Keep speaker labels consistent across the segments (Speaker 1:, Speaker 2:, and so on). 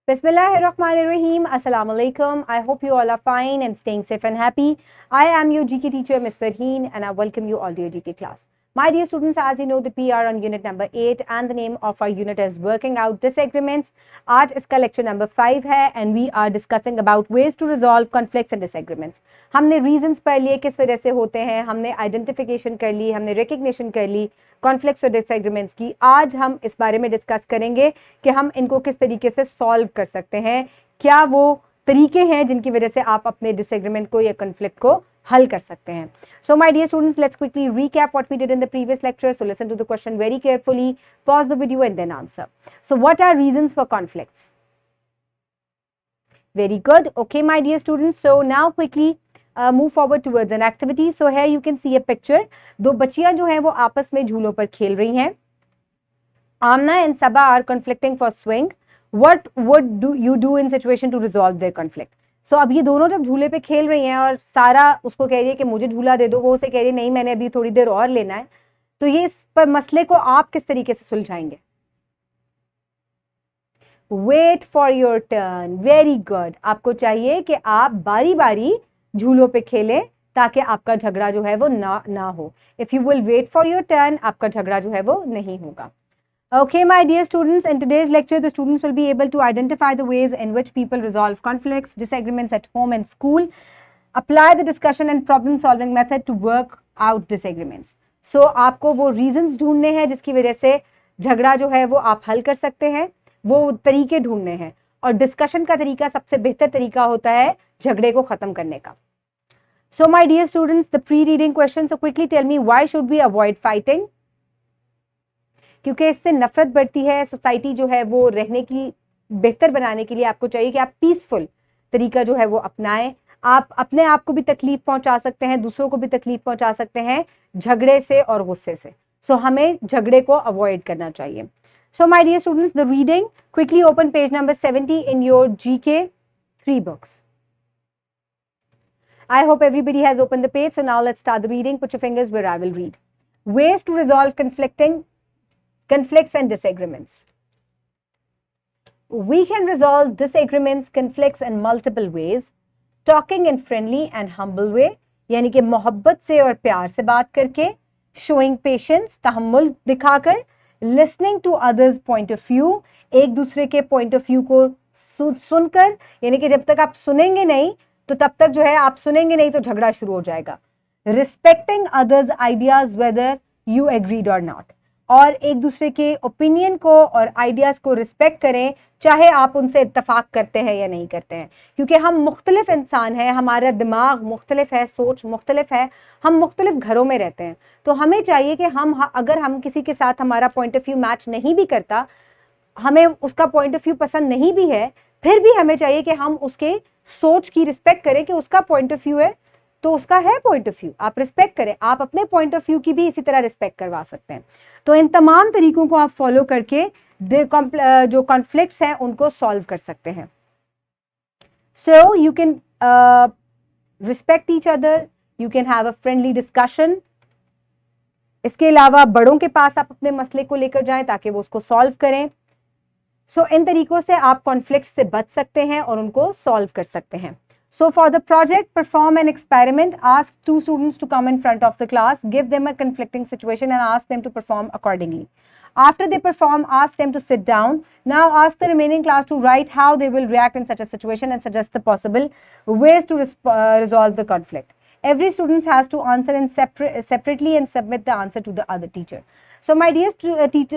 Speaker 1: Bismillahirrahmanirrahim. Assalamu alaikum. I hope you all are fine and staying safe and happy. I am your GK teacher, Ms. Farheen, and I welcome you all to your GK class. My dear students, as you know, we are on unit number 8 and the name of our unit is Working Out Disagreements. आज इसका lecture number 5 है and we are discussing about ways to resolve conflicts and disagreements. हमने reasons पढ़ लिए किस वजह से होते हैं, हमने identification कर ली, हमने recognition कर ली, conflicts और disagreements की. आज हम इस बारे में discuss करेंगे कि हम इनको किस तरीके से solve कर सकते हैं, क्या वो तरीके हैं जिनकी वजह से आप अपने disagreement को या conflict को हल कर सकते हैं. So my dear students, let's quickly recap what we did in the previous lecture. So listen to the question very carefully, pause the video and then answer. So what are reasons for conflicts? Very good. Okay, my dear students. So now quickly move forward towards an activity. So here you can see a picture. दो बच्चियां जो हैं वो आपस में झूलों पर खेल रही हैं. Amna and Saba are conflicting for swing. What would you do in situation to resolve their conflict? So अब ये दोनों जब झूले पे खेल रही हैं और सारा उसको कह रही है कि मुझे झूला दे दो, वो उसे कह रही है नहीं मैंने अभी थोड़ी देर और लेना है, तो ये इस पर मसले को आप किस तरीके से सुलझाएंगे? Wait for your turn. Very good. आपको चाहिए कि आप बारी बारी झूलों पे खेलें ताकि आपका झगड़ा जो है वो ना हो. If you will wait for your turn, आपका झगड़ा जो है वो नहीं होगा. Okay, my dear students, in today's lecture, the students will be able to identify the ways in which people resolve conflicts, disagreements at home and school, apply the discussion and problem solving method to work out disagreements. So, आपको वो reasons ढूंढने हैं जिसकी वजह से झगड़ा जो है वो आप हल कर सकते हैं, वो तरीके ढूंढने हैं और डिस्कशन का तरीका सबसे बेहतर तरीका होता है झगड़े को खत्म करने का. So, my dear students, the pre-reading question, so quickly tell me why should we avoid fighting? क्योंकि इससे नफरत बढ़ती है. सोसाइटी जो है वो रहने की बेहतर बनाने के लिए आपको चाहिए कि आप पीसफुल तरीका जो है वो अपनाएं. आप अपने आप को भी तकलीफ पहुंचा सकते हैं, दूसरों को भी तकलीफ पहुंचा सकते हैं झगड़े से और गुस्से से. सो हमें झगड़े को अवॉइड करना चाहिए. So my dear students, the reading, quickly open page number 70 in your GK 3 books. I hope everybody has opened the page. So now let's start the reading. Put your fingers where I will read. Ways to resolve conflicts and disagreements. We can resolve disagreements, conflicts in multiple ways. Talking in friendly and humble way, यानी कि मोहब्बत से और प्यार से बात करके, showing patience, तहम्मुल दिखाकर, listening to others' point of view, एक दूसरे के point of view को सुनकर, यानी कि जब तक आप सुनेंगे नहीं तो तब तक जो है आप सुनेंगे नहीं तो झगड़ा शुरू हो जाएगा. Respecting others' ideas whether you agreed or not. और एक दूसरे के ओपिनियन को और आइडियाज़ को रिस्पेक्ट करें चाहे आप उनसे इत्तेफाक करते हैं या नहीं करते हैं, क्योंकि हम मुख्तलिफ इंसान हैं, हमारा दिमाग मुख्तलिफ है, सोच मुख्तलिफ है, हम मुख्तलिफ घरों में रहते हैं. तो हमें चाहिए कि अगर हम किसी के साथ हमारा पॉइंट ऑफ व्यू मैच नहीं भी करता, हमें उसका पॉइंट ऑफ व्यू पसंद नहीं भी है, फिर भी हमें चाहिए कि हम उसके सोच की रिस्पेक्ट करें कि उसका पॉइंट ऑफ व्यू है तो उसका है पॉइंट ऑफ व्यू, आप रिस्पेक्ट करें. आप अपने पॉइंट ऑफ व्यू की भी इसी तरह रिस्पेक्ट करवा सकते हैं. तो इन तमाम तरीकों को आप फॉलो करके जो कॉन्फ्लिक्ट्स हैं उनको सॉल्व कर सकते हैं. So you can respect each other, you can have a friendly discussion. इसके अलावा बड़ों के पास आप अपने मसले को लेकर जाएं ताकि वो उसको सॉल्व करें. सो इन तरीकों से आप कॉन्फ्लिक्ट से बच सकते हैं और उनको सॉल्व कर सकते हैं. So for the project, perform an experiment. Ask 2 students to come in front of the class, give them a conflicting situation and ask them to perform accordingly. After they perform, ask them to sit down. Now ask the remaining class to write how they will react in such a situation and suggest the possible ways to resolve the conflict. Every student has to answer in separately and submit the answer to the other teacher. So my dear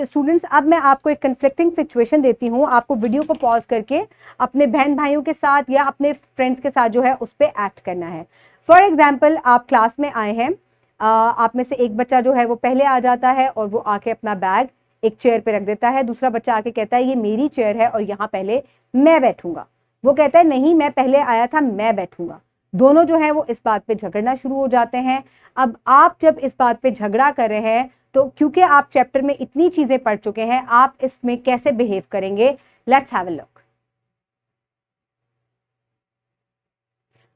Speaker 1: students, अब मैं आपको एक conflicting situation देती हूँ. आपको video को pause करके अपने बहन भाइयों के साथ या अपने फ्रेंड्स के साथ जो है उस पर एक्ट करना है. फॉर एग्जाम्पल, आप क्लास में आए हैं, आप में से एक बच्चा जो है वो पहले आ जाता है और वो आके अपना बैग एक चेयर पे रख देता है. दूसरा बच्चा आके कहता है ये मेरी चेयर है और यहाँ पहले मैं बैठूंगा. वो कहता है नहीं मैं पहले आया था, मैं बैठूंगा. दोनों जो है वो इस बात पे झगड़ना शुरू हो जाते हैं. अब आप जब इस बात पे झगड़ा कर रहे हैं तो क्योंकि आप चैप्टर में इतनी चीजें पढ़ चुके हैं, आप इसमें कैसे बिहेव करेंगे? Let's have a look.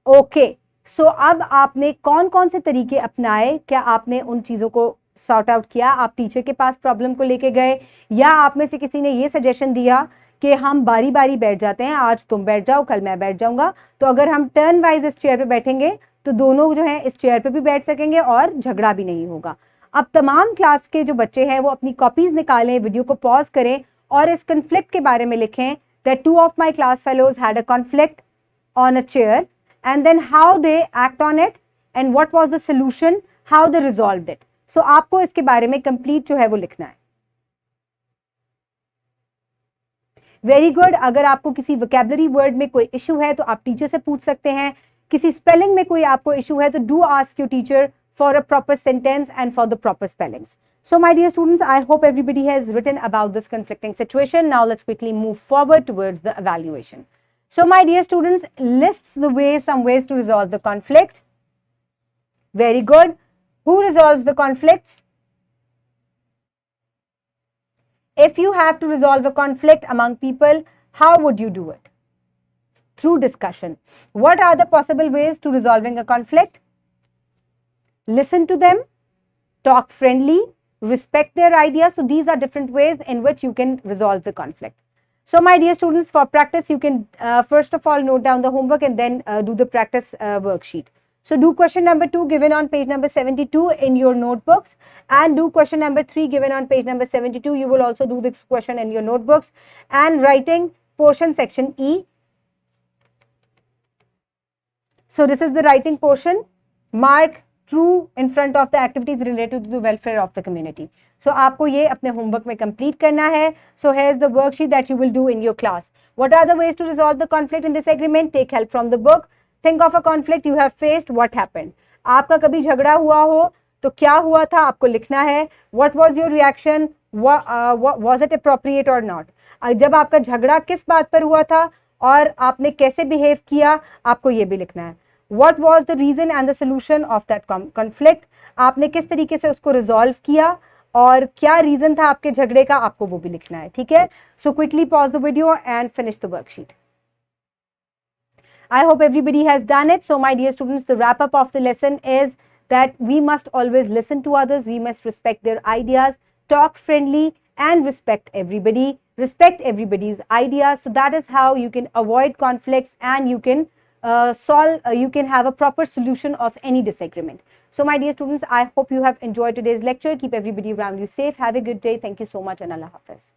Speaker 1: Okay, so अब आपने कौन कौन से तरीके अपनाए? क्या आपने उन चीजों को सॉर्ट आउट किया? आप टीचर के पास प्रॉब्लम को लेके गए या आप में से किसी ने ये सजेशन दिया कि हम बारी बारी बैठ जाते हैं, आज तुम बैठ जाओ, कल मैं बैठ जाऊंगा। तो अगर हम टर्न वाइज इस चेयर पे बैठेंगे तो दोनों जो है इस चेयर पे भी बैठ सकेंगे और झगड़ा भी नहीं होगा। अब तमाम क्लास के जो बच्चे हैं वो अपनी कॉपीज निकालें, वीडियो को पॉज करें और इस कन्फ्लिक्ट के बारे में लिखें that two of my class fellows had a conflict on a chair and then how they act on it and what was the solution, how they resolved it. So आपको इसके बारे में कंप्लीट जो है वो लिखना है। Very good. अगर आपको किसी वोकैबुलरी वर्ड में कोई इशू है तो आप टीचर से पूछ सकते हैं, किसी स्पेलिंग में कोई आपको इशू है तो do ask your teacher for a proper sentence and for the proper spellings. So my dear students, I hope everybody has written about this conflicting situation. Now let's quickly move forward towards the evaluation. So my dear students, lists the ways, some ways to resolve the conflict. Very good. Who resolves the conflicts? If you have to resolve a conflict among people, how would you do it? Through discussion. What are the possible ways to resolving a conflict? Listen to them, talk friendly, respect their ideas. So these are different ways in which you can resolve the conflict. So my dear students, for practice, you can first of all note down the homework and then do the practice worksheet. So do question number 2 given on page number 72 in your notebooks, and do question number 3 given on page number 72. You will also do this question in your notebooks, and writing portion section E. So this is the writing portion. Mark true in front of the activities related to the welfare of the community. So आपको ये अपने homework में complete करना है. So here's the worksheet that you will do in your class. What are the ways to resolve the conflict and disagreement? Take help from the book. Think of a conflict you have faced. What happened? आपका कभी झगड़ा हुआ हो तो क्या हुआ था आपको लिखना है. What was your reaction? Was it appropriate or not? जब आपका झगड़ा किस बात पर हुआ था और आपने कैसे behave किया, आपको ये भी लिखना है. What was the reason and the solution of that conflict? आपने किस तरीके से उसको resolve किया और क्या reason था आपके झगड़े का, आपको वो भी लिखना है. ठीक है. So quickly pause the video and finish the worksheet. I hope everybody has done it. So my dear students, the wrap up of the lesson is that we must always listen to others. We must respect their ideas, talk friendly and respect everybody. Respect everybody's ideas. So that is how you can avoid conflicts and you can you can have a proper solution of any disagreement. So my dear students, I hope you have enjoyed today's lecture. Keep everybody around you safe. Have a good day. Thank you so much and Allah Hafiz.